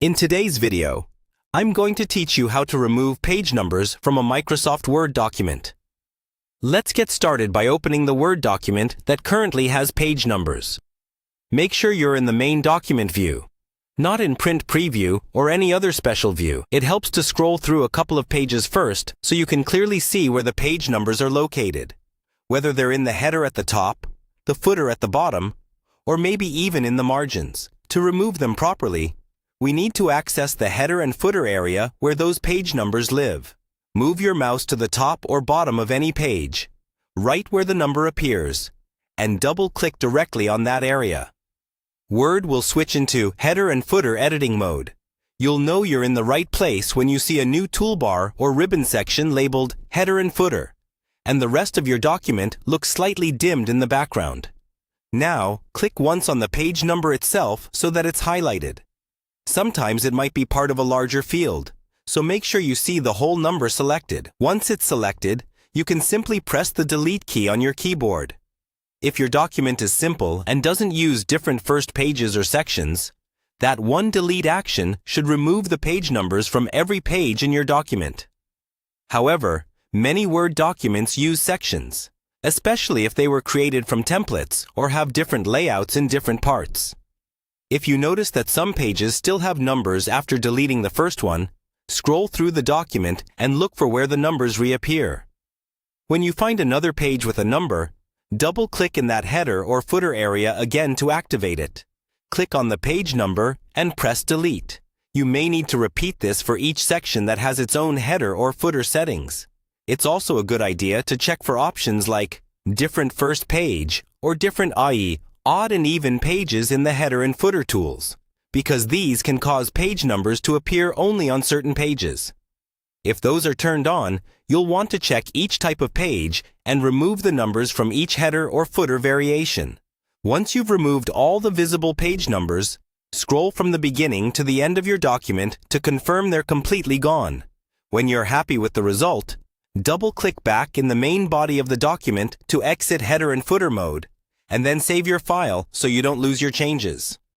In today's video, I'm going to teach you how to remove page numbers from a Microsoft Word document. Let's get started by opening the Word document that currently has page numbers. Make sure you're in the main document view, not in Print Preview or any other special view. It helps to scroll through a couple of pages first so you can clearly see where the page numbers are located, whether they're in the header at the top, the footer at the bottom, or maybe even in the margins. To remove them properly, we need to access the header and footer area where those page numbers live. Move your mouse to the top or bottom of any page, right where the number appears, and double-click directly on that area. Word will switch into header and footer editing mode. You'll know you're in the right place when you see a new toolbar or ribbon section labeled Header and Footer, and the rest of your document looks slightly dimmed in the background. Now, click once on the page number itself so that it's highlighted. Sometimes it might be part of a larger field, so make sure you see the whole number selected. Once it's selected, you can simply press the Delete key on your keyboard. If your document is simple and doesn't use different first pages or sections, that one delete action should remove the page numbers from every page in your document. However, many Word documents use sections, especially if they were created from templates or have different layouts in different parts. If you notice that some pages still have numbers after deleting the first one, scroll through the document and look for where the numbers reappear. When you find another page with a number, double-click in that header or footer area again to activate it. Click on the page number and press Delete. You may need to repeat this for each section that has its own header or footer settings. It's also a good idea to check for options like different first page or different, i.e., odd and even pages in the header and footer tools, because these can cause page numbers to appear only on certain pages. If those are turned on, you'll want to check each type of page and remove the numbers from each header or footer variation. Once you've removed all the visible page numbers, scroll from the beginning to the end of your document to confirm they're completely gone. When you're happy with the result, double-click back in the main body of the document to exit header and footer mode, and then save your file so you don't lose your changes.